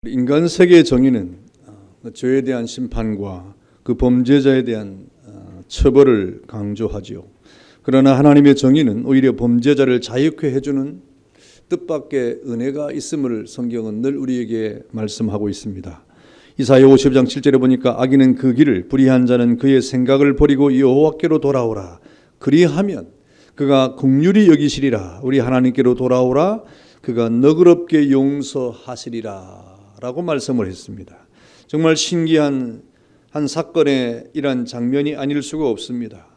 인간 세계의 정의는 죄에 대한 심판과 그 범죄자에 대한 처벌을 강조하지요. 그러나 하나님의 정의는 오히려 범죄자를 자유케 해주는 뜻밖의 은혜가 있음을 성경은 늘 우리에게 말씀하고 있습니다. 이사야 50장 7절에 보니까 악인은 그 길을, 불의한 자는 그의 생각을 버리고 여호와께로 돌아오라. 그리하면 그가 긍휼히 여기시리라. 우리 하나님께로 돌아오라. 그가 너그럽게 용서하시리라 라고 말씀을 했습니다. 정말 신기한 한 사건의 이러한 장면이 아닐 수가 없습니다.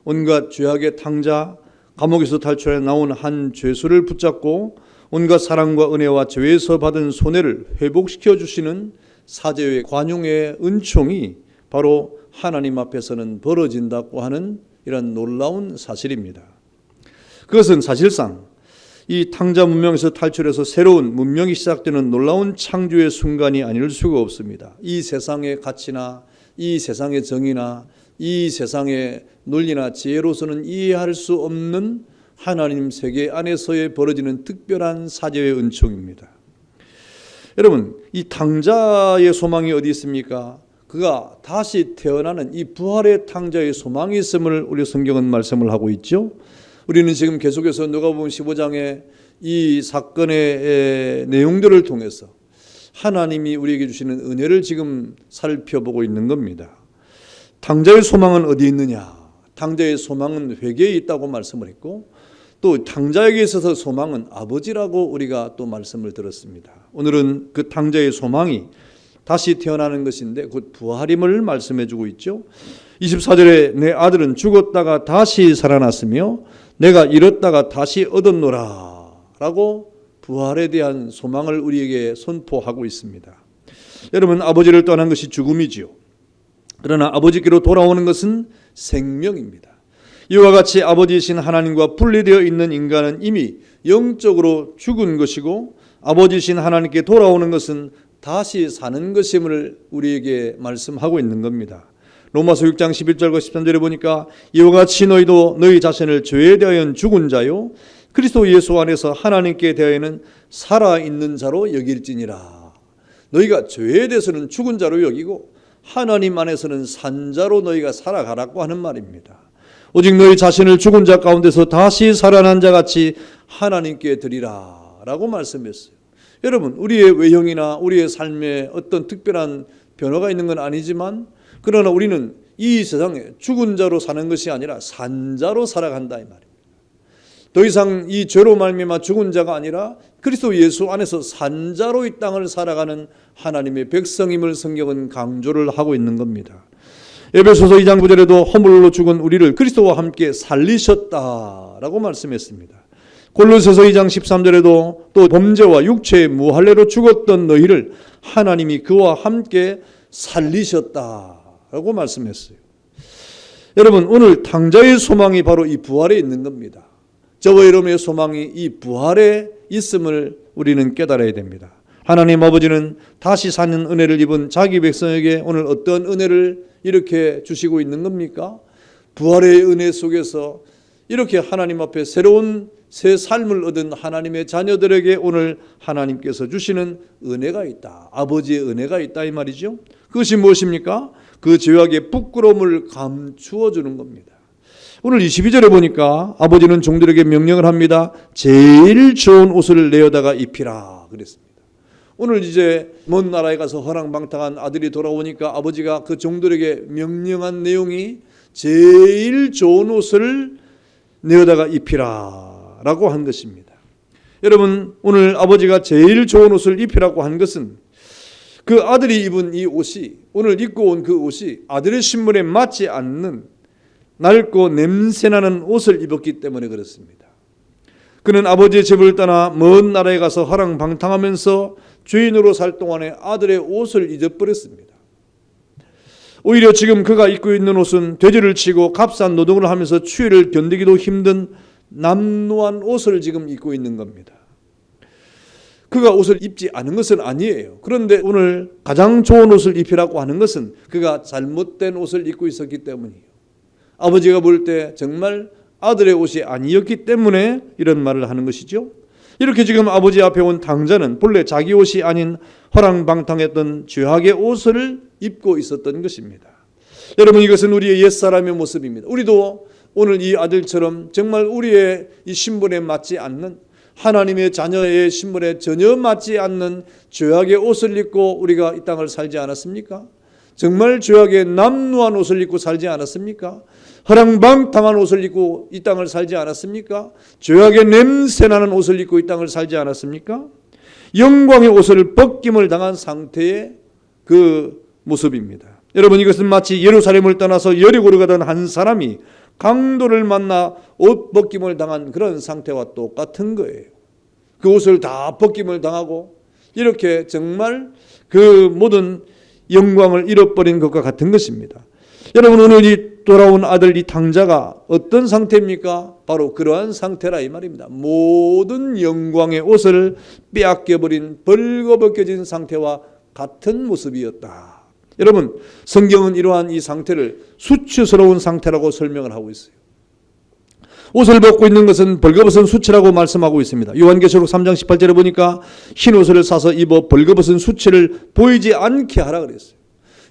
온갖 죄악의 탕자, 감옥에서 탈출해 나온 한 죄수를 붙잡고 온갖 사랑과 은혜와 죄에서 받은 손해를 회복시켜 주시는 사제의 관용의 은총이 바로 하나님 앞에서는 벌어진다고 하는 이런 놀라운 사실입니다. 그것은 사실상 이 탕자 문명에서 탈출해서 새로운 문명이 시작되는 놀라운 창조의 순간이 아닐 수가 없습니다. 이 세상의 가치나 이 세상의 정의나 이 세상의 논리나 지혜로서는 이해할 수 없는 하나님 세계 안에서의 벌어지는 특별한 사제의 은총입니다. 여러분, 이 탕자의 소망이 어디 있습니까? 그가 다시 태어나는 이 부활의 탕자의 소망이 있음을 우리 성경은 말씀을 하고 있죠. 우리는 지금 계속해서 누가복음 15장의 이 사건의 내용들을 통해서 하나님이 우리에게 주시는 은혜를 지금 살펴보고 있는 겁니다. 탕자의 소망은 어디 있느냐? 탕자의 소망은 회개에 있다고 말씀을 했고, 또 탕자에게 있어서 소망은 아버지라고 우리가 또 말씀을 들었습니다. 오늘은 그 탕자의 소망이 다시 태어나는 것인데 곧 부활임을 말씀해 주고 있죠. 24절에 내 아들은 죽었다가 다시 살아났으며 내가 잃었다가 다시 얻었노라 라고 부활에 대한 소망을 우리에게 선포하고 있습니다. 여러분, 아버지를 떠난 것이 죽음이지요. 그러나 아버지께로 돌아오는 것은 생명입니다. 이와 같이 아버지이신 하나님과 분리되어 있는 인간은 이미 영적으로 죽은 것이고, 아버지이신 하나님께 돌아오는 것은 다시 사는 것임을 우리에게 말씀하고 있는 겁니다. 로마서 6장 11절과 13절에 보니까 이와 같이 너희도 너희 자신을 죄에 대하여 죽은 자요 그리스도 예수 안에서 하나님께 대하여는 살아있는 자로 여길지니라. 너희가 죄에 대해서는 죽은 자로 여기고 하나님 안에서는 산 자로 너희가 살아가라고 하는 말입니다. 오직 너희 자신을 죽은 자 가운데서 다시 살아난 자같이 하나님께 드리라 라고 말씀했어요. 여러분, 우리의 외형이나 우리의 삶에 어떤 특별한 변화가 있는 건 아니지만, 그러나 우리는 이 세상에 죽은 자로 사는 것이 아니라 산 자로 살아간다 이 말입니다. 더 이상 이 죄로 말미암아 죽은 자가 아니라 그리스도 예수 안에서 산 자로 이 땅을 살아가는 하나님의 백성임을 성경은 강조를 하고 있는 겁니다. 에베소서 2장 9절에도 허물로 죽은 우리를 그리스도와 함께 살리셨다라고 말씀했습니다. 골로새서 2장 13절에도 또 범죄와 육체의 무할례로 죽었던 너희를 하나님이 그와 함께 살리셨다라고 말씀했어요. 여러분, 오늘 탕자의 소망이 바로 이 부활에 있는 겁니다. 저와 여러분의 소망이 이 부활에 있음을 우리는 깨달아야 됩니다. 하나님 아버지는 다시 사는 은혜를 입은 자기 백성에게 오늘 어떤 은혜를 이렇게 주시고 있는 겁니까? 부활의 은혜 속에서 이렇게 하나님 앞에 새로운 새 삶을 얻은 하나님의 자녀들에게 오늘 하나님께서 주시는 은혜가 있다. 아버지의 은혜가 있다 이 말이죠. 그것이 무엇입니까? 그 죄악의 부끄러움을 감추어 주는 겁니다. 오늘 22절에 보니까 아버지는 종들에게 명령을 합니다. 제일 좋은 옷을 내어다가 입히라 그랬습니다. 오늘 이제 먼 나라에 가서 허랑방탕한 아들이 돌아오니까 아버지가 그 종들에게 명령한 내용이 제일 좋은 옷을 내어다가 입히라 라고 한 것입니다. 여러분, 오늘 아버지가 제일 좋은 옷을 입히라고 한 것은 그 아들이 입은 이 옷이, 오늘 입고 온 그 옷이 아들의 신분에 맞지 않는 낡고 냄새나는 옷을 입었기 때문에 그렇습니다. 그는 아버지의 집을 떠나 먼 나라에 가서 허랑방탕하면서 죄인으로 살 동안에 아들의 옷을 잊어버렸습니다. 오히려 지금 그가 입고 있는 옷은 돼지를 치고 값싼 노동을 하면서 추위를 견디기도 힘든 남루한 옷을 지금 입고 있는 겁니다. 그가 옷을 입지 않은 것은 아니에요. 그런데 오늘 가장 좋은 옷을 입히라고 하는 것은 그가 잘못된 옷을 입고 있었기 때문이에요. 아버지가 볼 때 정말 아들의 옷이 아니었기 때문에 이런 말을 하는 것이죠. 이렇게 지금 아버지 앞에 온 탕자는 본래 자기 옷이 아닌 허랑방탕했던 죄악의 옷을 입고 있었던 것입니다. 여러분, 이것은 우리의 옛사람의 모습입니다. 우리도 오늘 이 아들처럼 정말 우리의 이 신분에 맞지 않는, 하나님의 자녀의 신분에 전혀 맞지 않는 죄악의 옷을 입고 우리가 이 땅을 살지 않았습니까? 정말 죄악의 남루한 옷을 입고 살지 않았습니까? 허랑방탕한 옷을 입고 이 땅을 살지 않았습니까? 죄악의 냄새나는 옷을 입고 이 땅을 살지 않았습니까? 영광의 옷을 벗김을 당한 상태의 그 모습입니다. 여러분, 이것은 마치 예루살렘을 떠나서 여리고로 가던 한 사람이 강도를 만나 옷 벗김을 당한 그런 상태와 똑같은 거예요. 그 옷을 다 벗김을 당하고 이렇게 정말 그 모든 영광을 잃어버린 것과 같은 것입니다. 여러분, 오늘 이 돌아온 아들 이 탕자가 어떤 상태입니까? 바로 그러한 상태라 이 말입니다. 모든 영광의 옷을 빼앗겨버린 벌거벗겨진 상태와 같은 모습이었다. 여러분, 성경은 이러한 이 상태를 수치스러운 상태라고 설명을 하고 있어요. 옷을 벗고 있는 것은 벌거벗은 수치라고 말씀하고 있습니다. 요한계시록 3장 18절에 보니까 흰 옷을 사서 입어 벌거벗은 수치를 보이지 않게 하라 그랬어요.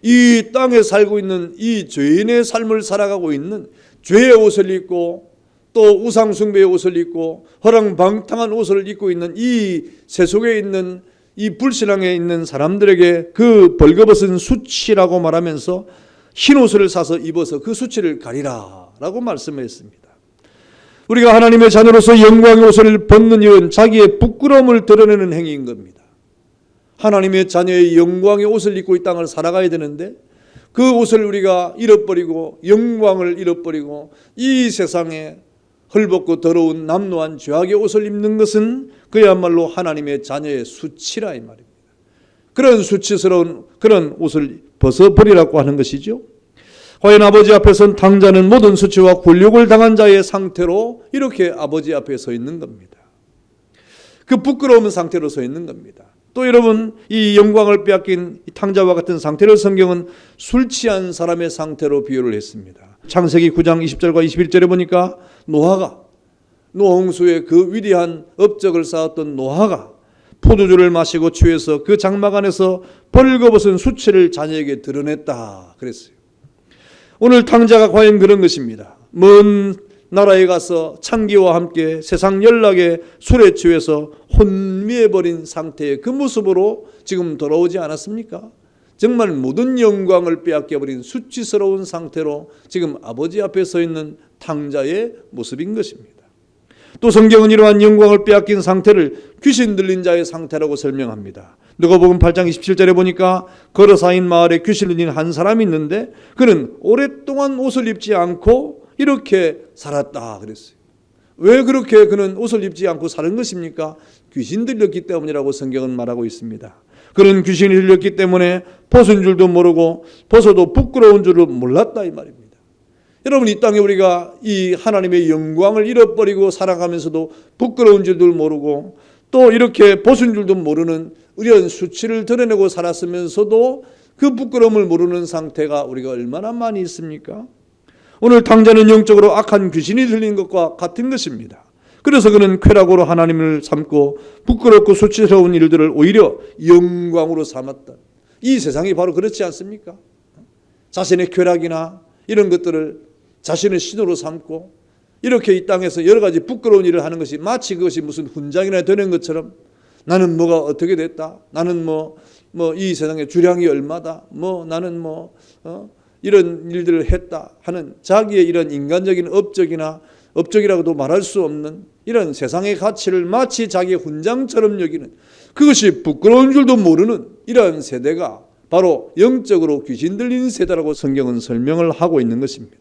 이 땅에 살고 있는 이 죄인의 삶을 살아가고 있는 죄의 옷을 입고 또 우상숭배의 옷을 입고 허랑방탕한 옷을 입고 있는 이 세속에 있는 이 불신앙에 있는 사람들에게 그 벌거벗은 수치라고 말하면서 흰 옷을 사서 입어서 그 수치를 가리라 라고 말씀했습니다. 우리가 하나님의 자녀로서 영광의 옷을 벗는 일은 자기의 부끄러움을 드러내는 행위인 겁니다. 하나님의 자녀의 영광의 옷을 입고 이 땅을 살아가야 되는데 그 옷을 우리가 잃어버리고 영광을 잃어버리고 이 세상에 헐벗고 더러운 남루한 죄악의 옷을 입는 것은 그야말로 하나님의 자녀의 수치라 이 말입니다. 그런 수치스러운 그런 옷을 벗어버리라고 하는 것이죠. 과연 아버지 앞에 선 탕자는 모든 수치와 굴욕을 당한 자의 상태로 이렇게 아버지 앞에 서 있는 겁니다. 그 부끄러운 상태로 서 있는 겁니다. 또 여러분, 이 영광을 빼앗긴 이 탕자와 같은 상태를 성경은 술 취한 사람의 상태로 비유를 했습니다. 창세기 9장 20절과 21절에 보니까 노아가, 노홍수의 그 위대한 업적을 쌓았던 노아가 포도주를 마시고 취해서 그 장막 안에서 벌거벗은 수치를 자녀에게 드러냈다 그랬어요. 오늘 탕자가 과연 그런 것입니다. 먼 나라에 가서 창기와 함께 세상 연락에 술에 취해서 혼미해버린 상태의 그 모습으로 지금 돌아오지 않았습니까? 정말 모든 영광을 빼앗겨버린 수치스러운 상태로 지금 아버지 앞에 서 있는 탕자의 모습인 것입니다. 또 성경은 이러한 영광을 빼앗긴 상태를 귀신 들린 자의 상태라고 설명합니다. 누가복음 8장 27절에 보니까 거르사인 마을에 귀신 들린 한 사람이 있는데 그는 오랫동안 옷을 입지 않고 이렇게 살았다 그랬어요. 왜 그렇게 그는 옷을 입지 않고 사는 것입니까? 귀신 들렸기 때문이라고 성경은 말하고 있습니다. 그는 귀신이 들렸기 때문에 벗은 줄도 모르고 벗어도 부끄러운 줄을 몰랐다 이 말입니다. 여러분, 이 땅에 우리가 이 하나님의 영광을 잃어버리고 살아가면서도 부끄러운 줄도 모르고 또 이렇게 벗은 줄도 모르는 이런 수치를 드러내고 살았으면서도 그 부끄러움을 모르는 상태가 우리가 얼마나 많이 있습니까? 오늘 탕자는 영적으로 악한 귀신이 들린 것과 같은 것입니다. 그래서 그는 쾌락으로 하나님을 삼고 부끄럽고 수치스러운 일들을 오히려 영광으로 삼았다. 이 세상이 바로 그렇지 않습니까? 자신의 쾌락이나 이런 것들을 자신의 신으로 삼고 이렇게 이 땅에서 여러 가지 부끄러운 일을 하는 것이 마치 그것이 무슨 훈장이나 되는 것처럼 나는 뭐가 어떻게 됐다. 나는 이 세상의 주량이 얼마다. 나는 이런 일들을 했다 하는 자기의 이런 인간적인 업적이라고도 말할 수 없는 이런 세상의 가치를 마치 자기의 훈장처럼 여기는 그것이 부끄러운 줄도 모르는 이런 세대가 바로 영적으로 귀신 들린 세대라고 성경은 설명을 하고 있는 것입니다.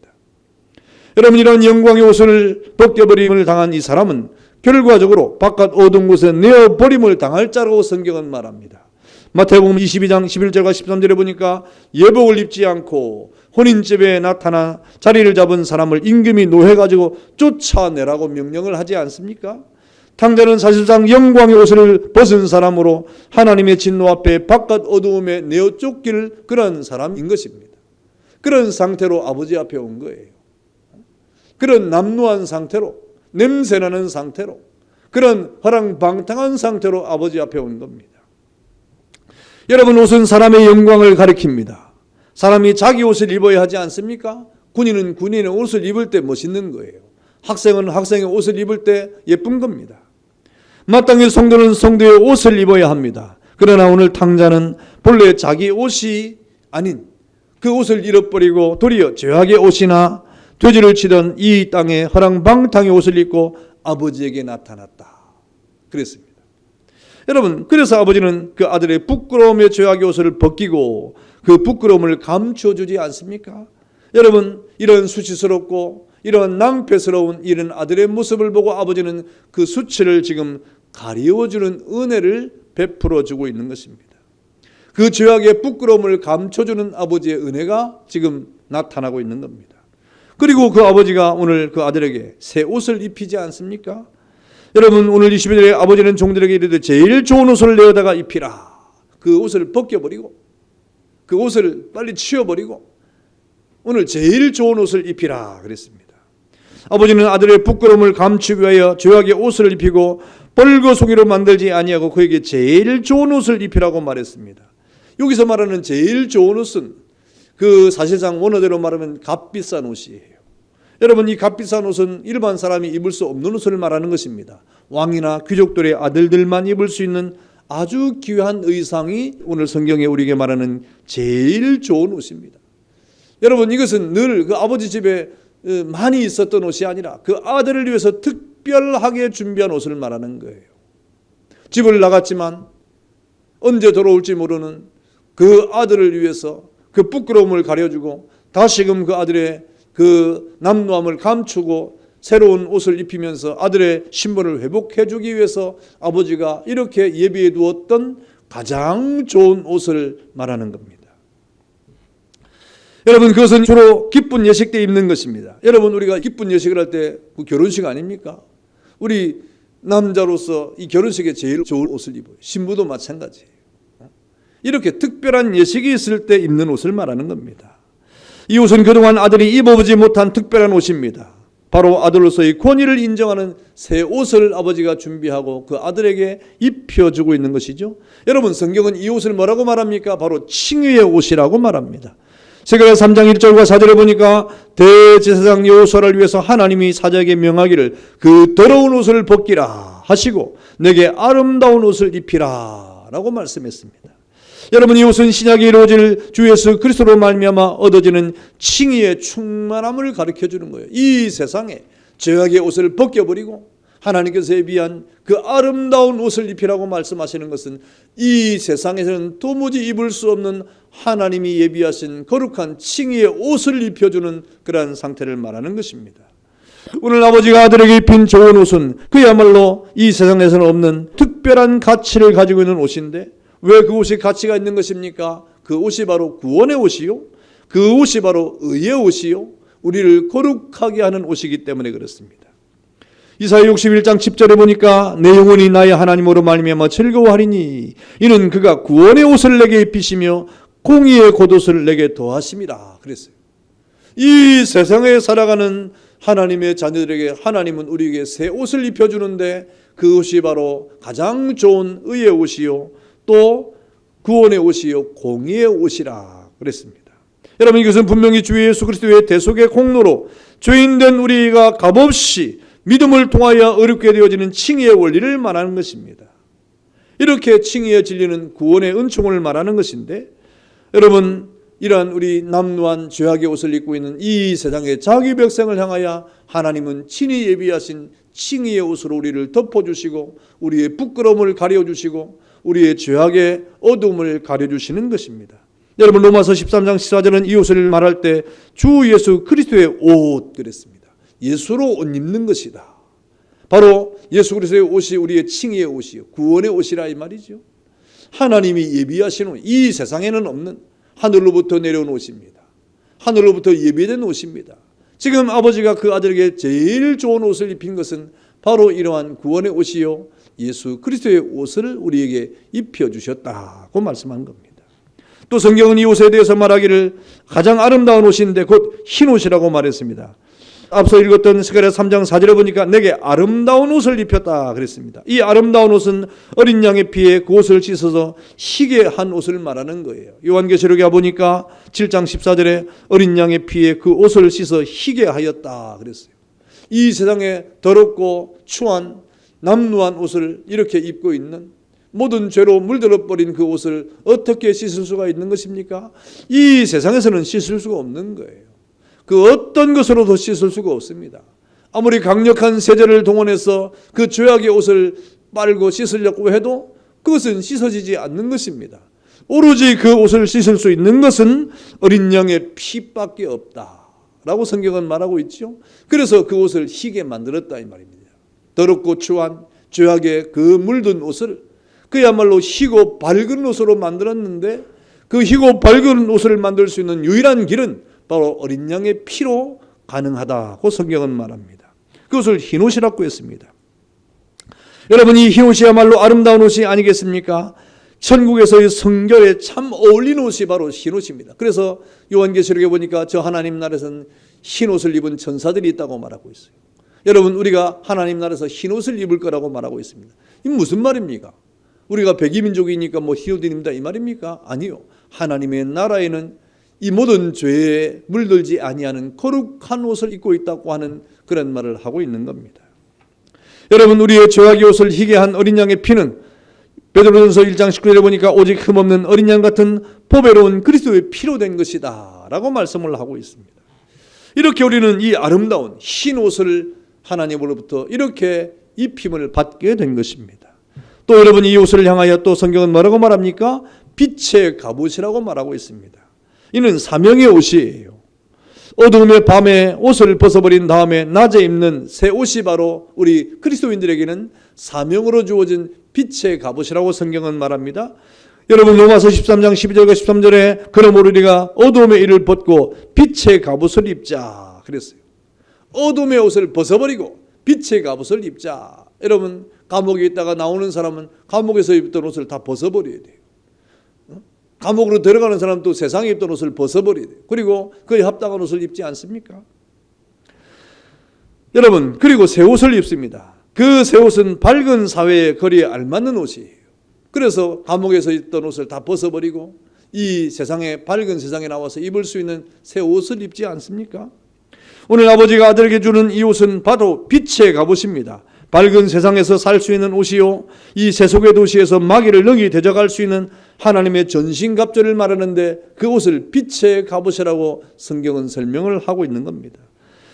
여러분, 이런 영광의 옷을 벗겨버림을 당한 이 사람은 결과적으로 바깥 어두운 곳에 내어버림을 당할 자라고 성경은 말합니다. 마태복음 22장 11절과 13절에 보니까 예복을 입지 않고 혼인집에 나타나 자리를 잡은 사람을 임금이 노해가지고 쫓아내라고 명령을 하지 않습니까? 탕자는 사실상 영광의 옷을 벗은 사람으로 하나님의 진노 앞에 바깥 어두움에 내어 쫓길 그런 사람인 것입니다. 그런 상태로 아버지 앞에 온 거예요. 그런 남루한 상태로, 냄새나는 상태로, 그런 허랑방탕한 상태로 아버지 앞에 온 겁니다. 여러분, 옷은 사람의 영광을 가리킵니다. 사람이 자기 옷을 입어야 하지 않습니까? 군인은 군인의 옷을 입을 때 멋있는 거예요. 학생은 학생의 옷을 입을 때 예쁜 겁니다. 마땅히 성도는 성도의 옷을 입어야 합니다. 그러나 오늘 탕자는 본래 자기 옷이 아닌 그 옷을 잃어버리고 도리어 죄악의 옷이나 돼지를 치던 이 땅에 허랑방탕의 옷을 입고 아버지에게 나타났다. 그랬습니다. 여러분, 그래서 아버지는 그 아들의 부끄러움의 죄악의 옷을 벗기고 그 부끄러움을 감춰주지 않습니까? 여러분, 이런 수치스럽고 이런 낭패스러운 이런 아들의 모습을 보고 아버지는 그 수치를 지금 가리워주는 은혜를 베풀어주고 있는 것입니다. 그 죄악의 부끄러움을 감춰주는 아버지의 은혜가 지금 나타나고 있는 겁니다. 그리고 그 아버지가 오늘 그 아들에게 새 옷을 입히지 않습니까? 여러분, 오늘 20일에 아버지는 종들에게 이르되 제일 좋은 옷을 내어다가 입히라. 그 옷을 벗겨버리고 그 옷을 빨리 치워버리고 오늘 제일 좋은 옷을 입히라 그랬습니다. 아버지는 아들의 부끄러움을 감추기 위하여 죄악의 옷을 입히고 벌거숭이로 만들지 아니하고 그에게 제일 좋은 옷을 입히라고 말했습니다. 여기서 말하는 제일 좋은 옷은 그 사실상 원어대로 말하면 값비싼 옷이에요. 여러분, 이 값비싼 옷은 일반 사람이 입을 수 없는 옷을 말하는 것입니다. 왕이나 귀족들의 아들들만 입을 수 있는 아주 귀한 의상이 오늘 성경에 우리에게 말하는 제일 좋은 옷입니다. 여러분, 이것은 늘 그 아버지 집에 많이 있었던 옷이 아니라 그 아들을 위해서 특별하게 준비한 옷을 말하는 거예요. 집을 나갔지만 언제 돌아올지 모르는 그 아들을 위해서 그 부끄러움을 가려주고 다시금 그 아들의 그 남노함을 감추고 새로운 옷을 입히면서 아들의 신분을 회복해 주기 위해서 아버지가 이렇게 예비해 두었던 가장 좋은 옷을 말하는 겁니다. 여러분, 그것은 주로 기쁜 예식 때 입는 것입니다. 여러분, 우리가 기쁜 예식을 할 때 그 결혼식 아닙니까? 우리 남자로서 이 결혼식에 제일 좋은 옷을 입어요. 신부도 마찬가지예요. 이렇게 특별한 예식이 있을 때 입는 옷을 말하는 겁니다. 이 옷은 그동안 아들이 입어보지 못한 특별한 옷입니다. 바로 아들로서의 권위를 인정하는 새 옷을 아버지가 준비하고 그 아들에게 입혀주고 있는 것이죠. 여러분, 성경은 이 옷을 뭐라고 말합니까? 바로 칭의의 옷이라고 말합니다. 세계라 3장 1절과 4절에 보니까 대제사장 여호수아를 위해서 하나님이 사자에게 명하기를 그 더러운 옷을 벗기라 하시고 내게 아름다운 옷을 입히라 라고 말씀했습니다. 여러분, 이 옷은 신약에 이루어질 주 예수 그리스도로 말미암아 얻어지는 칭의의 충만함을 가르쳐주는 거예요. 이 세상에 죄악의 옷을 벗겨버리고 하나님께서 예비한 그 아름다운 옷을 입히라고 말씀하시는 것은 이 세상에서는 도무지 입을 수 없는 하나님이 예비하신 거룩한 칭의의 옷을 입혀주는 그러한 상태를 말하는 것입니다. 오늘 아버지가 아들에게 입힌 좋은 옷은 그야말로 이 세상에서는 없는 특별한 가치를 가지고 있는 옷인데 왜 그 옷이 가치가 있는 것입니까? 그 옷이 바로 구원의 옷이요, 그 옷이 바로 의의 옷이요, 우리를 거룩하게 하는 옷이기 때문에 그렇습니다. 이사야 61장 10절에 보니까 내 영혼이 나의 하나님으로 말미암아 즐거워하리니 이는 그가 구원의 옷을 내게 입히시며 공의의 겉옷을 내게 더하심이라 그랬어요. 이 세상에 살아가는 하나님의 자녀들에게 하나님은 우리에게 새 옷을 입혀주는데 그 옷이 바로 가장 좋은 의의 옷이요 또 구원의 옷이요 공의의 옷이라 그랬습니다. 여러분, 이것은 분명히 주 예수 그리스도의 대속의 공로로 죄인된 우리가 값없이 믿음을 통하여 어렵게 되어지는 칭의의 원리를 말하는 것입니다. 이렇게 칭의의 진리는 구원의 은총을 말하는 것인데 여러분, 이러한 우리 남루한 죄악의 옷을 입고 있는 이 세상의 자기 백성을 향하여 하나님은 친히 예비하신 칭의의 옷으로 우리를 덮어주시고 우리의 부끄러움을 가려주시고 우리의 죄악의 어둠을 가려주시는 것입니다. 여러분, 로마서 13장 14절은 이 옷을 말할 때 주 예수 그리스도의 옷 그랬습니다. 예수로 옷 입는 것이다. 바로 예수 그리스도의 옷이 우리의 칭의의 옷이요 구원의 옷이라 이 말이죠. 하나님이 예비하신 옷, 이 세상에는 없는 하늘로부터 내려온 옷입니다. 하늘로부터 예비된 옷입니다. 지금 아버지가 그 아들에게 제일 좋은 옷을 입힌 것은 바로 이러한 구원의 옷이요 예수 그리스도의 옷을 우리에게 입혀주셨다고 말씀한 겁니다. 또 성경은 이 옷에 대해서 말하기를 가장 아름다운 옷인데 곧 흰 옷이라고 말했습니다. 앞서 읽었던 스가랴 3장 4절에 보니까 내게 아름다운 옷을 입혔다 그랬습니다. 이 아름다운 옷은 어린 양의 피에 그 옷을 씻어서 희게 한 옷을 말하는 거예요. 요한계시록에 보니까 7장 14절에 어린 양의 피에 그 옷을 씻어 희게 하였다 그랬어요. 이 세상에 더럽고 추한 남루한 옷을 이렇게 입고 있는, 모든 죄로 물들어 버린 그 옷을 어떻게 씻을 수가 있는 것입니까? 이 세상에서는 씻을 수가 없는 거예요. 그 어떤 것으로도 씻을 수가 없습니다. 아무리 강력한 세제를 동원해서 그 죄악의 옷을 빨고 씻으려고 해도 그것은 씻어지지 않는 것입니다. 오로지 그 옷을 씻을 수 있는 것은 어린 양의 피밖에 없다라고 성경은 말하고 있죠. 그래서 그 옷을 희게 만들었다 이 말입니다. 더럽고 추한 죄악의 그 물든 옷을 그야말로 희고 밝은 옷으로 만들었는데, 그 희고 밝은 옷을 만들 수 있는 유일한 길은 바로 어린 양의 피로 가능하다고 성경은 말합니다. 그것을 흰옷이라고 했습니다. 여러분, 이 흰옷이야말로 아름다운 옷이 아니겠습니까? 천국에서의 성결에 참 어울리는 옷이 바로 흰옷입니다. 그래서 요한계시록에 보니까 저 하나님 나라에서는 흰옷을 입은 천사들이 있다고 말하고 있어요. 여러분, 우리가 하나님 나라에서 흰옷을 입을 거라고 말하고 있습니다. 이 무슨 말입니까? 우리가 백이민족이니까 흰옷 입는다 이 말입니까? 아니요. 하나님의 나라에는 이 모든 죄에 물들지 아니하는 거룩한 옷을 입고 있다고 하는 그런 말을 하고 있는 겁니다. 여러분, 우리의 죄악의 옷을 희게 한 어린 양의 피는 베드로전서 1장 19절에 보니까 오직 흠없는 어린 양 같은 보배로운 그리스도의 피로 된 것이다 라고 말씀을 하고 있습니다. 이렇게 우리는 이 아름다운 흰 옷을 하나님으로부터 이렇게 입힘을 받게 된 것입니다. 또 여러분, 이 옷을 향하여 또 성경은 뭐라고 말합니까? 빛의 갑옷이라고 말하고 있습니다. 이는 사명의 옷이에요. 어두움의 밤에 옷을 벗어버린 다음에 낮에 입는 새 옷이 바로 우리 그리스도인들에게는 사명으로 주어진 빛의 갑옷이라고 성경은 말합니다. 여러분, 로마서 13장 12절과 13절에 그러므로 우리가 어두움의 일을 벗고 빛의 갑옷을 입자 그랬어요. 어둠의 옷을 벗어버리고 빛의 갑옷을 입자. 여러분, 감옥에 있다가 나오는 사람은 감옥에서 입던 옷을 다 벗어버려야 돼요. 감옥으로 들어가는 사람도 세상에 입던 옷을 벗어버려야 돼요. 그리고 그에 합당한 옷을 입지 않습니까? 여러분, 그리고 새 옷을 입습니다. 그 새 옷은 밝은 사회의 거리에 알맞는 옷이에요. 그래서 감옥에서 입던 옷을 다 벗어버리고 이 세상에, 밝은 세상에 나와서 입을 수 있는 새 옷을 입지 않습니까? 오늘 아버지가 아들에게 주는 이 옷은 바로 빛의 갑옷입니다. 밝은 세상에서 살 수 있는 옷이요, 이 세속의 도시에서 마귀를 능히 대적할 수 있는 하나님의 전신갑주를 말하는데 그 옷을 빛의 갑옷이라고 성경은 설명을 하고 있는 겁니다.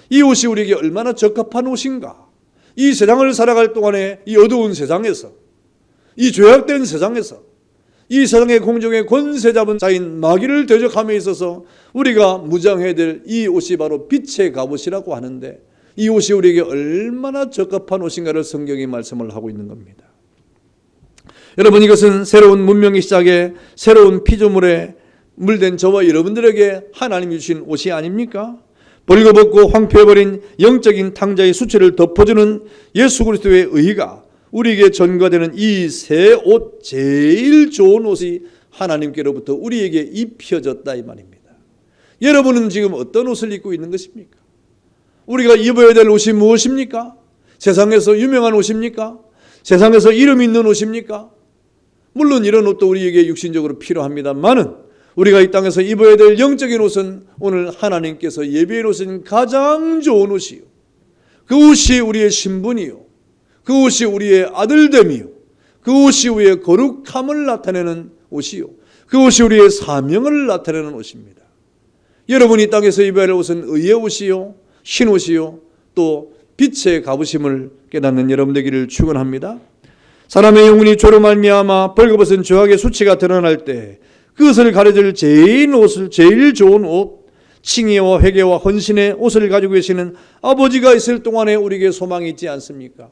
이 옷이 우리에게 얼마나 적합한 옷인가. 이 세상을 살아갈 동안에 이 어두운 세상에서, 이 죄악된 세상에서, 이 세상의 공정의 권세 잡은 자인 마귀를 대적함에 있어서 우리가 무장해야 될 이 옷이 바로 빛의 갑옷이라고 하는데, 이 옷이 우리에게 얼마나 적합한 옷인가를 성경이 말씀을 하고 있는 겁니다. 여러분, 이것은 새로운 문명의 시작에 새로운 피조물에 물된 저와 여러분들에게 하나님이 주신 옷이 아닙니까? 벌거벗고 황폐해버린 영적인 탕자의 수치를 덮어주는 예수 그리스도의 의가 우리에게 전가되는 이 새 옷, 제일 좋은 옷이 하나님께로부터 우리에게 입혀졌다 이 말입니다. 여러분은 지금 어떤 옷을 입고 있는 것입니까? 우리가 입어야 될 옷이 무엇입니까? 세상에서 유명한 옷입니까? 세상에서 이름 있는 옷입니까? 물론 이런 옷도 우리에게 육신적으로 필요합니다만은 우리가 이 땅에서 입어야 될 영적인 옷은 오늘 하나님께서 예비해 놓으신 가장 좋은 옷이요, 그 옷이 우리의 신분이요, 그 옷이 우리의 아들됨이요, 그 옷이 우리의 거룩함을 나타내는 옷이요, 그 옷이 우리의 사명을 나타내는 옷입니다. 여러분이 이 땅에서 입어야 할 옷은 의의 옷이요, 흰 옷이요, 또 빛의 갑으심을 깨닫는 여러분 되기를 축원합니다. 사람의 영혼이 죄로 말미암아 벌거벗은 죄악의 수치가 드러날 때 그것을 가려줄 제일 좋은 옷, 칭의와 회개와 헌신의 옷을 가지고 계시는 아버지가 있을 동안에 우리에게 소망이 있지 않습니까?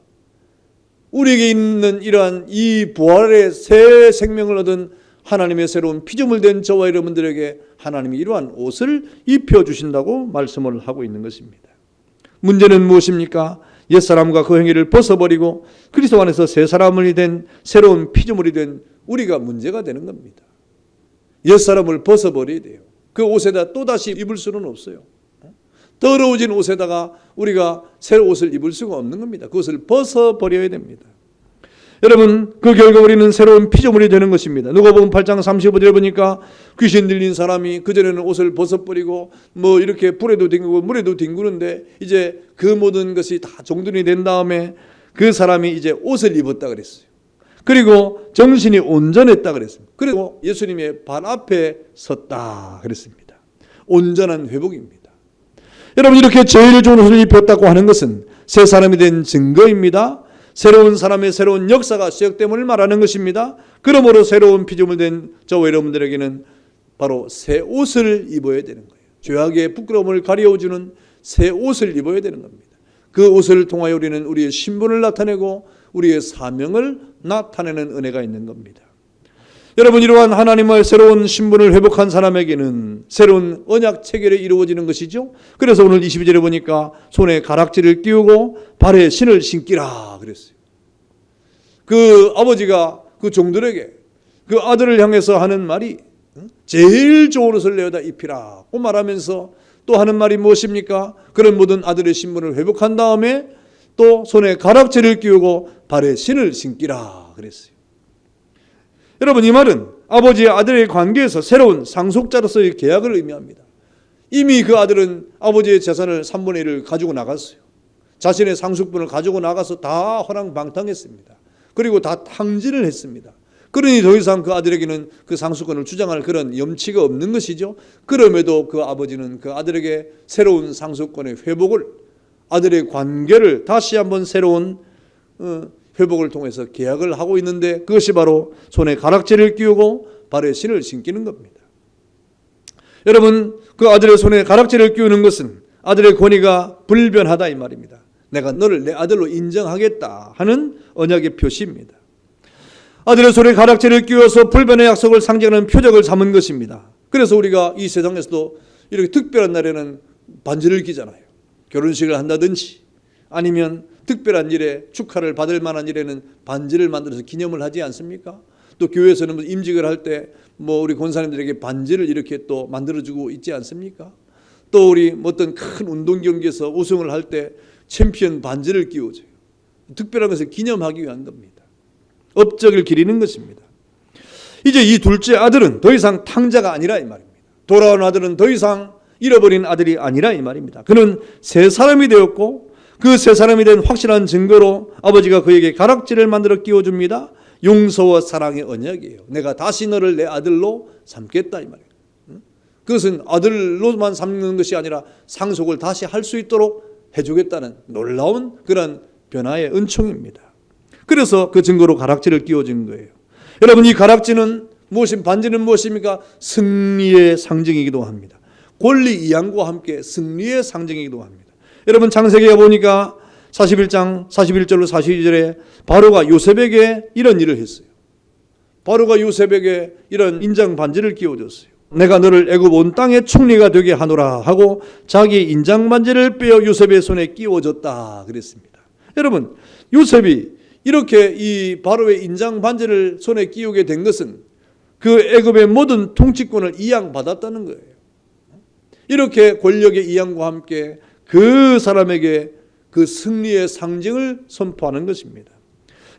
우리에게 있는 이러한 이 부활의 새 생명을 얻은 하나님의 새로운 피조물 된 저와 여러분들에게 하나님이 이러한 옷을 입혀주신다고 말씀을 하고 있는 것입니다. 문제는 무엇입니까? 옛사람과 그 행위를 벗어버리고 그리스도 안에서 새 사람이 된 새로운 피조물이 된 우리가 문제가 되는 겁니다. 옛사람을 벗어버려야 돼요. 그 옷에다 또다시 입을 수는 없어요. 더러워진 옷에다가 우리가 새 옷을 입을 수가 없는 겁니다. 그것을 벗어버려야 됩니다. 여러분, 그 결과 우리는 새로운 피조물이 되는 것입니다. 누가복음 8장 35절에 보니까 귀신 들린 사람이 그전에는 옷을 벗어버리고 뭐 이렇게 불에도 뒹구고 물에도 뒹구는데 이제 그 모든 것이 다 정돈이 된 다음에 그 사람이 이제 옷을 입었다 그랬어요. 그리고 정신이 온전했다 그랬습니다. 그리고 예수님의 발 앞에 섰다 그랬습니다. 온전한 회복입니다. 여러분, 이렇게 제일 좋은 옷을 입혔다고 하는 것은 새 사람이 된 증거입니다. 새로운 사람의 새로운 역사가 시작됨을 말하는 것입니다. 그러므로 새로운 피조물 된 저와 여러분들에게는 바로 새 옷을 입어야 되는 거예요. 죄악의 부끄러움을 가려워주는 새 옷을 입어야 되는 겁니다. 그 옷을 통하여 우리는 우리의 신분을 나타내고 우리의 사명을 나타내는 은혜가 있는 겁니다. 여러분, 이러한 하나님의 새로운 신분을 회복한 사람에게는 새로운 언약 체결이 이루어지는 것이죠. 그래서 오늘 22절에 보니까 손에 가락지를 끼우고 발에 신을 신기라 그랬어요. 그 아버지가 그 종들에게 그 아들을 향해서 하는 말이 제일 좋은 옷을 내어다 입히라고 말하면서 또 하는 말이 무엇입니까? 그런 모든 아들의 신분을 회복한 다음에 또 손에 가락지를 끼우고 발에 신을 신기라 그랬어요. 여러분, 이 말은 아버지와 아들의 관계에서 새로운 상속자로서의 계약을 의미합니다. 이미 그 아들은 아버지의 재산을 3분의 1을 가지고 나갔어요. 자신의 상속분을 가지고 나가서 다 허랑방탕했습니다. 그리고 다 탕진을 했습니다. 그러니 더 이상 그 아들에게는 그 상속권을 주장할 그런 염치가 없는 것이죠. 그럼에도 그 아버지는 그 아들에게 새로운 상속권의 회복을, 아들의 관계를 다시 한번 새로운 회복을 통해서 계약을 하고 있는데, 그것이 바로 손에 가락지를 끼우고 발에 신을 신기는 겁니다. 여러분, 그 아들의 손에 가락지를 끼우는 것은 아들의 권위가 불변하다 이 말입니다. 내가 너를 내 아들로 인정하겠다 하는 언약의 표시입니다. 아들의 손에 가락지를 끼워서 불변의 약속을 상징하는 표적을 삼은 것입니다. 그래서 우리가 이 세상에서도 이렇게 특별한 날에는 반지를 끼잖아요. 결혼식을 한다든지 아니면 특별한 일에 축하를 받을 만한 일에는 반지를 만들어서 기념을 하지 않습니까? 또 교회에서는 임직을 할 때 뭐 우리 권사님들에게 반지를 이렇게 또 만들어주고 있지 않습니까? 또 우리 어떤 큰 운동 경기에서 우승을 할 때 챔피언 반지를 끼워줘요. 특별한 것을 기념하기 위한 겁니다. 업적을 기리는 것입니다. 이제 이 둘째 아들은 더 이상 탕자가 아니라 이 말입니다. 돌아온 아들은 더 이상 잃어버린 아들이 아니라 이 말입니다. 그는 새 사람이 되었고 그 새 사람이 된 확실한 증거로 아버지가 그에게 가락지를 만들어 끼워줍니다. 용서와 사랑의 언약이에요. 내가 다시 너를 내 아들로 삼겠다 이 말이에요. 그것은 아들로만 삼는 것이 아니라 상속을 다시 할 수 있도록 해주겠다는 놀라운 그런 변화의 은총입니다. 그래서 그 증거로 가락지를 끼워준 거예요. 여러분, 이 가락지는 반지는 무엇입니까? 승리의 상징이기도 합니다. 권리 이양과 함께 승리의 상징이기도 합니다. 여러분, 창세기에 보니까 41장 41절로 42절에 바로가 요셉에게 이런 일을 했어요. 바로가 요셉에게 이런 인장 반지를 끼워줬어요. 내가 너를 애굽 온 땅의 총리가 되게 하노라 하고 자기 인장 반지를 빼어 요셉의 손에 끼워줬다 그랬습니다. 여러분, 요셉이 이렇게 이 바로의 인장 반지를 손에 끼우게 된 것은 그 애굽의 모든 통치권을 이양받았다는 거예요. 이렇게 권력의 이양과 함께 그 사람에게 그 승리의 상징을 선포하는 것입니다.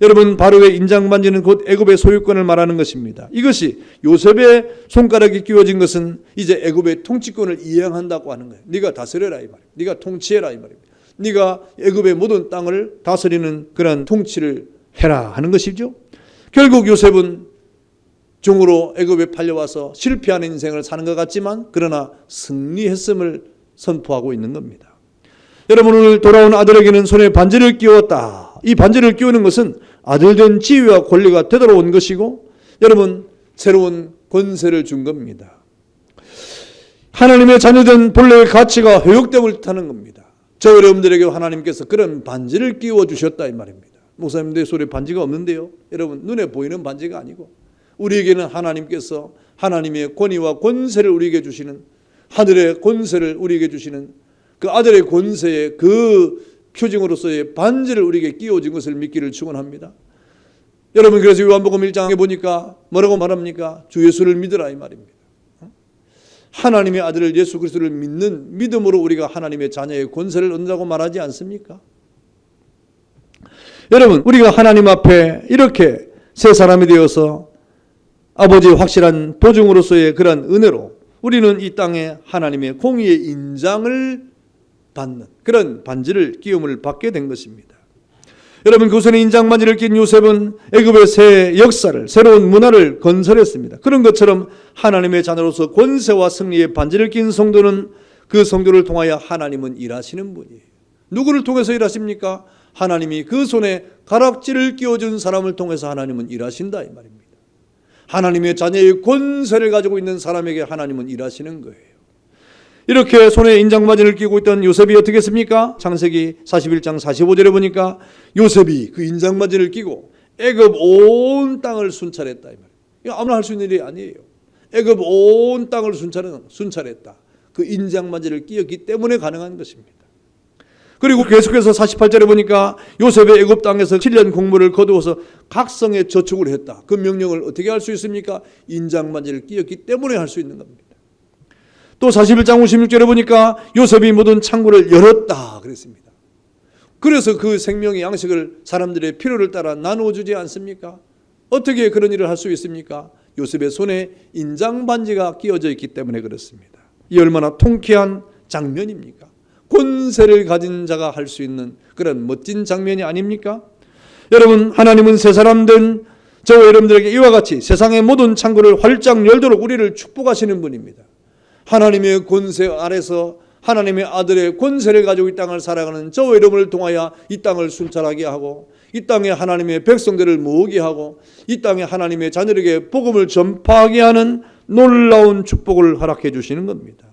여러분, 바로의 인장 반지는 곧 애굽의 소유권을 말하는 것입니다. 이것이 요셉의 손가락에 끼워진 것은 이제 애굽의 통치권을 이양한다고 하는 거예요. 네가 다스려라 이 말이에요. 네가 통치해라 이 말입니다. 네가 애굽의 모든 땅을 다스리는 그런 통치를 해라 하는 것이죠. 결국 요셉은 종으로 애굽에 팔려와서 실패하는 인생을 사는 것 같지만 그러나 승리했음을 선포하고 있는 겁니다. 여러분, 오늘 돌아온 아들에게는 손에 반지를 끼웠다. 이 반지를 끼우는 것은 아들된 지위와 권리가 되돌아온 것이고 여러분, 새로운 권세를 준 겁니다. 하나님의 자녀된 본래의 가치가 회복됨을 뜻하는 겁니다. 저 여러분들에게 하나님께서 그런 반지를 끼워주셨다 이 말입니다. 목사님들 손에 반지가 없는데요. 여러분, 눈에 보이는 반지가 아니고 우리에게는 하나님께서 하나님의 권위와 권세를 우리에게 주시는, 하늘의 권세를 우리에게 주시는 그 아들의 권세의 그 표징으로서의 반지를 우리에게 끼워준 것을 믿기를 축원합니다. 여러분, 그래서 요한복음 1장에 보니까 뭐라고 말합니까? 주 예수를 믿으라 이 말입니다. 하나님의 아들 예수 그리스도를 믿는 믿음으로 우리가 하나님의 자녀의 권세를 얻는다고 말하지 않습니까? 여러분, 우리가 하나님 앞에 이렇게 새 사람이 되어서 아버지의 확실한 보증으로서의 그런 은혜로 우리는 이 땅에 하나님의 공의의 인장을 받는 그런 반지를 끼움을 받게 된 것입니다. 여러분, 그 손에 인장 반지를 낀 요셉은 애굽의 새 역사를, 새로운 문화를 건설했습니다. 그런 것처럼 하나님의 자녀로서 권세와 승리의 반지를 낀 성도는 그 성도를 통하여 하나님은 일하시는 분이에요. 누구를 통해서 일하십니까? 하나님이 그 손에 가락지를 끼워준 사람을 통해서 하나님은 일하신다 이 말입니다. 하나님의 자녀의 권세를 가지고 있는 사람에게 하나님은 일하시는 거예요. 이렇게 손에 인장반지를 끼고 있던 요셉이 어떻게 했습니까? 창세기 41장 45절에 보니까 요셉이 그 인장반지를 끼고 애굽 온 땅을 순찰했다 이 말이에요. 이거 아무나 할 수 있는 일이 아니에요. 애굽 온 땅을 순찰했다. 그 인장반지를 끼었기 때문에 가능한 것입니다. 그리고 계속해서 48절에 보니까 요셉의 애굽 땅에서 7년 공물을 거두어서 각성에 저축을 했다. 그 명령을 어떻게 할 수 있습니까? 인장반지를 끼었기 때문에 할 수 있는 겁니다. 또 41장 56절에 보니까 요셉이 모든 창고를 열었다 그랬습니다. 그래서 그 생명의 양식을 사람들의 필요를 따라 나누어 주지 않습니까? 어떻게 그런 일을 할 수 있습니까? 요셉의 손에 인장반지가 끼어져 있기 때문에 그렇습니다. 이 얼마나 통쾌한 장면입니까? 권세를 가진 자가 할 수 있는 그런 멋진 장면이 아닙니까? 여러분, 하나님은 새 사람 된 저와 여러분들에게 이와 같이 세상의 모든 창고를 활짝 열도록 우리를 축복하시는 분입니다. 하나님의 권세 아래서 하나님의 아들의 권세를 가지고 이 땅을 살아가는 저와 여러분을 통하여 이 땅을 순찰하게 하고 이 땅에 하나님의 백성들을 모으게 하고 이 땅에 하나님의 자녀에게 복음을 전파하게 하는 놀라운 축복을 허락해 주시는 겁니다.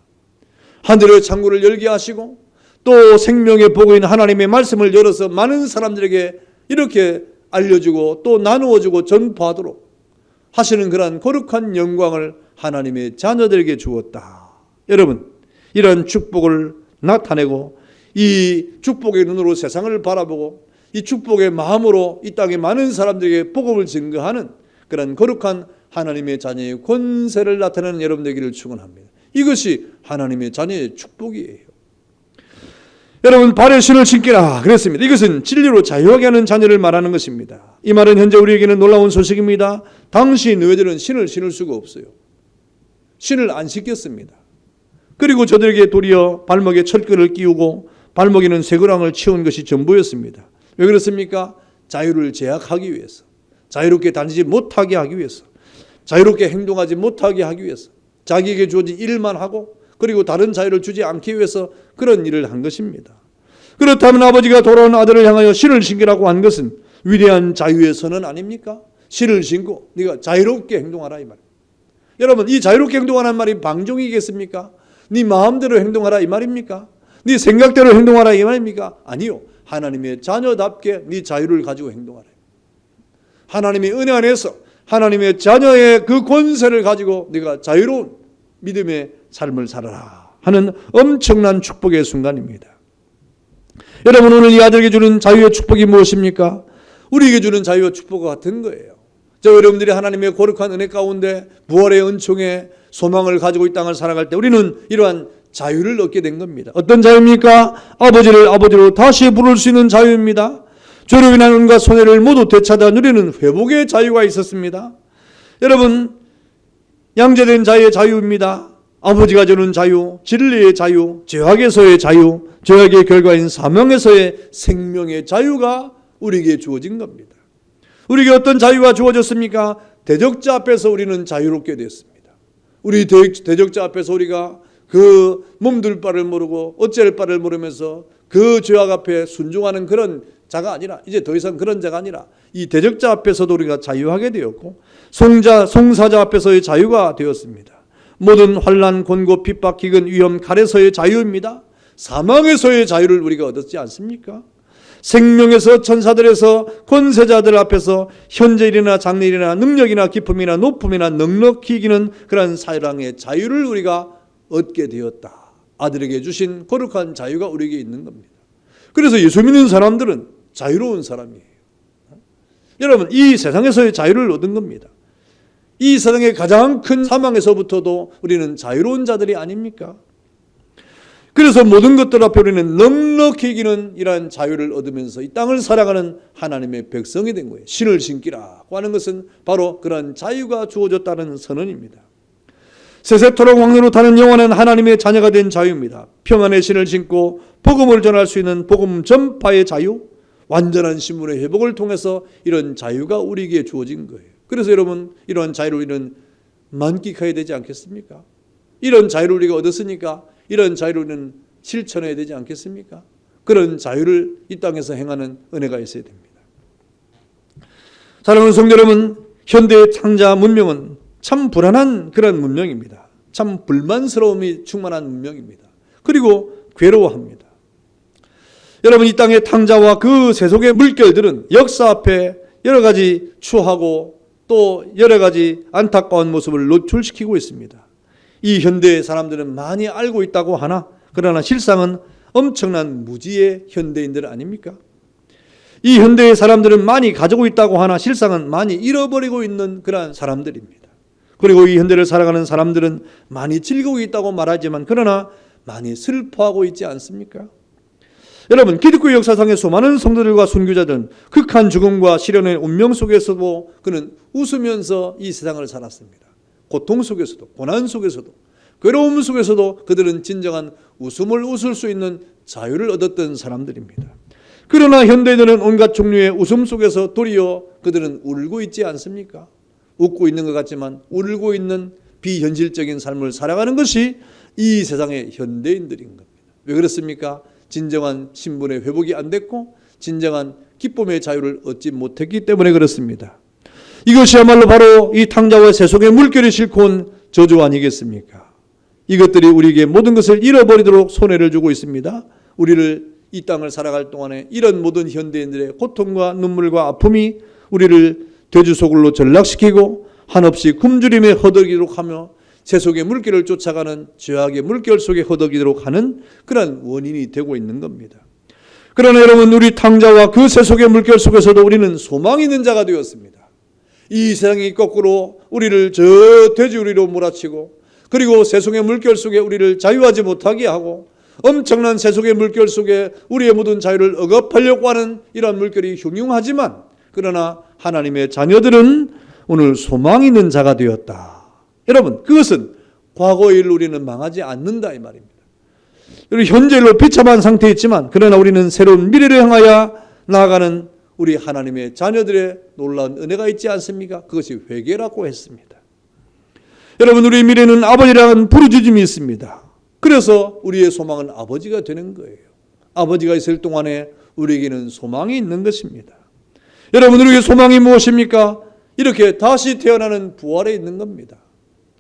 하늘의 창고를 열게 하시고 또 생명의 복인 하나님의 말씀을 열어서 많은 사람들에게 이렇게 알려주고 또 나누어주고 전파하도록 하시는 그러한 거룩한 영광을 하나님의 자녀들에게 주었다. 여러분, 이런 축복을 나타내고 이 축복의 눈으로 세상을 바라보고 이 축복의 마음으로 이 땅의 많은 사람들에게 복음을 증거하는 그런 거룩한 하나님의 자녀의 권세를 나타내는 여러분 되기를 축원합니다. 이것이 하나님의 자녀의 축복이에요. 여러분, 발에 신을 신기라 그랬습니다. 이것은 진리로 자유하게 하는 자녀를 말하는 것입니다. 이 말은 현재 우리에게는 놀라운 소식입니다. 당시 너희들은 신을 신을 수가 없어요. 신을 안 신겼습니다. 그리고 저들에게 도리어 발목에 철끈을 끼우고 발목에는 쇠고랑을 치운 것이 전부였습니다. 왜 그렇습니까? 자유를 제약하기 위해서, 자유롭게 다니지 못하게 하기 위해서, 자유롭게 행동하지 못하게 하기 위해서, 자기에게 주어진 일만 하고 그리고 다른 자유를 주지 않기 위해서 그런 일을 한 것입니다. 그렇다면 아버지가 돌아온 아들을 향하여 신을 신기라고 한 것은 위대한 자유의 선언 아닙니까? 신을 신고 네가 자유롭게 행동하라 이 말. 여러분, 이 자유롭게 행동하라는 말이 방종이겠습니까? 네 마음대로 행동하라 이 말입니까? 네 생각대로 행동하라 이 말입니까? 아니요. 하나님의 자녀답게 네 자유를 가지고 행동하라. 하나님의 은혜 안에서 하나님의 자녀의 그 권세를 가지고 네가 자유로운 믿음의 삶을 살아라 하는 엄청난 축복의 순간입니다. 여러분, 오늘 이 아들에게 주는 자유의 축복이 무엇입니까? 우리에게 주는 자유의 축복과 같은 거예요. 저 여러분들이 하나님의 거룩한 은혜 가운데 부활의 은총에 소망을 가지고 이 땅을 살아갈 때 우리는 이러한 자유를 얻게 된 겁니다. 어떤 자유입니까? 아버지를 아버지로 다시 부를 수 있는 자유입니다. 죄로 인한 온갖 손해를 모두 되찾아 누리는 회복의 자유가 있었습니다. 여러분, 양자된 자유의 자유입니다. 아버지가 주는 자유, 진리의 자유, 죄악에서의 자유, 죄악의 결과인 사명에서의 생명의 자유가 우리에게 주어진 겁니다. 우리에게 어떤 자유가 주어졌습니까? 대적자 앞에서 우리는 자유롭게 됐습니다. 우리 대적자 앞에서 우리가 그 몸둘 바를 모르고 어쩔 바를 모르면서 그 죄악 앞에 순종하는 그런 자가 아니라 이제 더 이상 그런 자가 아니라 이 대적자 앞에서도 우리가 자유하게 되었고 송사자 앞에서의 자유가 되었습니다. 모든 환난, 곤고, 핍박, 기근, 위험, 칼에서의 자유입니다. 사망에서의 자유를 우리가 얻었지 않습니까? 생명에서 천사들에서 권세자들 앞에서 현재일이나 장래일이나 능력이나 기쁨이나 높음이나 넉넉히 이기는 그런 사랑의 자유를 우리가 얻게 되었다. 아들에게 주신 거룩한 자유가 우리에게 있는 겁니다. 그래서 예수 믿는 사람들은 자유로운 사람이에요. 여러분, 이 세상에서의 자유를 얻은 겁니다. 이 세상의 가장 큰 사망에서부터도 우리는 자유로운 자들이 아닙니까? 그래서 모든 것들 앞에 우리는 넉넉히 이기는 이러한 자유를 얻으면서 이 땅을 살아가는 하나님의 백성이 된 거예요. 신을 신기라고 하는 것은 바로 그런 자유가 주어졌다는 선언입니다. 세세토록 왕노로 타는 영원한 하나님의 자녀가 된 자유입니다. 평안의 신을 신고 복음을 전할 수 있는 복음 전파의 자유, 완전한 신분의 회복을 통해서 이런 자유가 우리에게 주어진 거예요. 그래서 여러분, 이러한 자유를 우리는 만끽해야 되지 않겠습니까? 이런 자유를 우리가 얻었으니까 이런 자유를 우리는 실천해야 되지 않겠습니까? 그런 자유를 이 땅에서 행하는 은혜가 있어야 됩니다. 사랑하는 성도 여러분, 현대의 창자 문명은 참 불안한 그런 문명입니다. 참 불만스러움이 충만한 문명입니다. 그리고 괴로워합니다. 여러분, 이 땅의 탕자와 그 세속의 물결들은 역사 앞에 여러 가지 추하고 또 여러 가지 안타까운 모습을 노출시키고 있습니다. 이 현대의 사람들은 많이 알고 있다고 하나, 그러나 실상은 엄청난 무지의 현대인들 아닙니까? 이 현대의 사람들은 많이 가지고 있다고 하나 실상은 많이 잃어버리고 있는 그러한 사람들입니다. 그리고 이 현대를 살아가는 사람들은 많이 즐기고 있다고 말하지만 그러나 많이 슬퍼하고 있지 않습니까? 여러분, 기독교 역사상의 수많은 성도들과 순교자들은 극한 죽음과 시련의 운명 속에서도 그는 웃으면서 이 세상을 살았습니다. 고통 속에서도, 고난 속에서도, 괴로움 속에서도 그들은 진정한 웃음을 웃을 수 있는 자유를 얻었던 사람들입니다. 그러나 현대인들은 온갖 종류의 웃음 속에서 도리어 그들은 울고 있지 않습니까? 웃고 있는 것 같지만 울고 있는 비현실적인 삶을 살아가는 것이 이 세상의 현대인들인 겁니다. 왜 그렇습니까? 진정한 신분의 회복이 안 됐고 진정한 기쁨의 자유를 얻지 못했기 때문에 그렇습니다. 이것이야말로 바로 이 탕자와 세속의 물결이 싣고 온 저주 아니겠습니까? 이것들이 우리에게 모든 것을 잃어버리도록 손해를 주고 있습니다. 우리를 이 땅을 살아갈 동안에 이런 모든 현대인들의 고통과 눈물과 아픔이 우리를 돼지소굴로 전락시키고 한없이 굶주림에 허덕이도록 하며 세속의 물결을 쫓아가는 죄악의 물결 속에 허덕이도록 하는 그런 원인이 되고 있는 겁니다. 그러나 여러분, 우리 탕자와 그 세속의 물결 속에서도 우리는 소망이 있는 자가 되었습니다. 이 세상이 거꾸로 우리를 저 돼지우리로 몰아치고 그리고 세속의 물결 속에 우리를 자유하지 못하게 하고 엄청난 세속의 물결 속에 우리의 모든 자유를 억압하려고 하는 이러한 물결이 흉흉하지만 그러나 하나님의 자녀들은 오늘 소망 있는 자가 되었다. 여러분, 그것은 과거의 일로 우리는 망하지 않는다 이 말입니다. 현재 일로 비참한 상태에 있지만 그러나 우리는 새로운 미래를 향하여 나아가는 우리 하나님의 자녀들의 놀라운 은혜가 있지 않습니까? 그것이 회개라고 했습니다. 여러분, 우리 미래는 아버지라는 부르짖음이 있습니다. 그래서 우리의 소망은 아버지가 되는 거예요. 아버지가 있을 동안에 우리에게는 소망이 있는 것입니다. 여러분, 우리의 소망이 무엇입니까? 이렇게 다시 태어나는 부활에 있는 겁니다.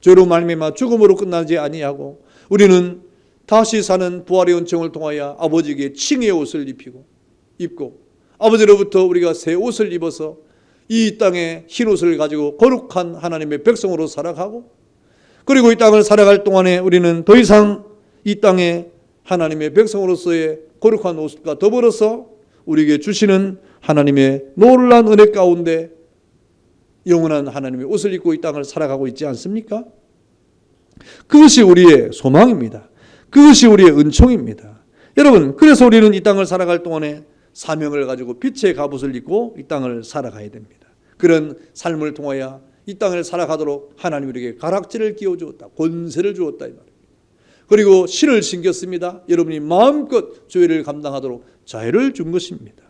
죄로 말미암아 죽음으로 끝나지 아니하고 우리는 다시 사는 부활의 은총을 통하여 아버지에게 칭의의 옷을 입고 아버지로부터 우리가 새 옷을 입어서 이 땅에 흰 옷을 가지고 거룩한 하나님의 백성으로 살아가고 그리고 이 땅을 살아갈 동안에 우리는 더 이상 이 땅에 하나님의 백성으로서의 거룩한 옷과 더불어서 우리에게 주시는 하나님의 놀라운 은혜 가운데 영원한 하나님의 옷을 입고 이 땅을 살아가고 있지 않습니까? 그것이 우리의 소망입니다. 그것이 우리의 은총입니다. 여러분, 그래서 우리는 이 땅을 살아갈 동안에 사명을 가지고 빛의 갑옷을 입고 이 땅을 살아가야 됩니다. 그런 삶을 통하여 이 땅을 살아가도록 하나님 우리에게 가락지를 끼워주었다. 권세를 주었다 이 말입니다. 그리고 신을 신겼습니다. 여러분이 마음껏 죄를 감당하도록 자유를 준 것입니다.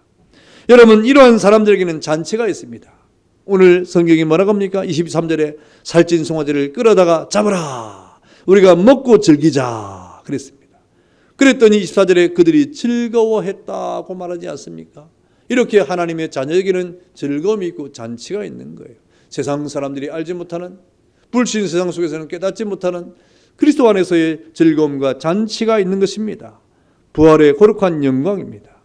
여러분, 이러한 사람들에게는 잔치가 있습니다. 오늘 성경이 뭐라고 합니까? 23절에 살찐 송아지를 끌어다가 잡으라. 우리가 먹고 즐기자 그랬습니다. 그랬더니 24절에 그들이 즐거워했다고 말하지 않습니까? 이렇게 하나님의 자녀에게는 즐거움이 있고 잔치가 있는 거예요. 세상 사람들이 알지 못하는 불신 세상 속에서는 깨닫지 못하는 그리스도 안에서의 즐거움과 잔치가 있는 것입니다. 부활의 거룩한 영광입니다.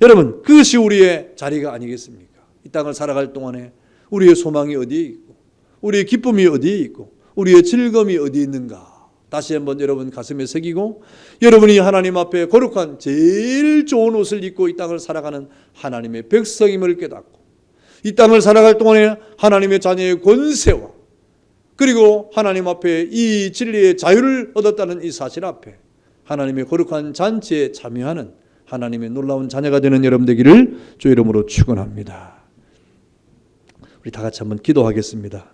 여러분, 그것이 우리의 자리가 아니겠습니까? 이 땅을 살아갈 동안에 우리의 소망이 어디에 있고 우리의 기쁨이 어디에 있고 우리의 즐거움이 어디에 있는가 다시 한번 여러분 가슴에 새기고 여러분이 하나님 앞에 거룩한 제일 좋은 옷을 입고 이 땅을 살아가는 하나님의 백성임을 깨닫고 이 땅을 살아갈 동안에 하나님의 자녀의 권세와 그리고 하나님 앞에 이 진리의 자유를 얻었다는 이 사실 앞에 하나님의 거룩한 잔치에 참여하는 하나님의 놀라운 자녀가 되는 여러분 되기를 주 이름으로 축원합니다. 우리 다 같이 한번 기도하겠습니다.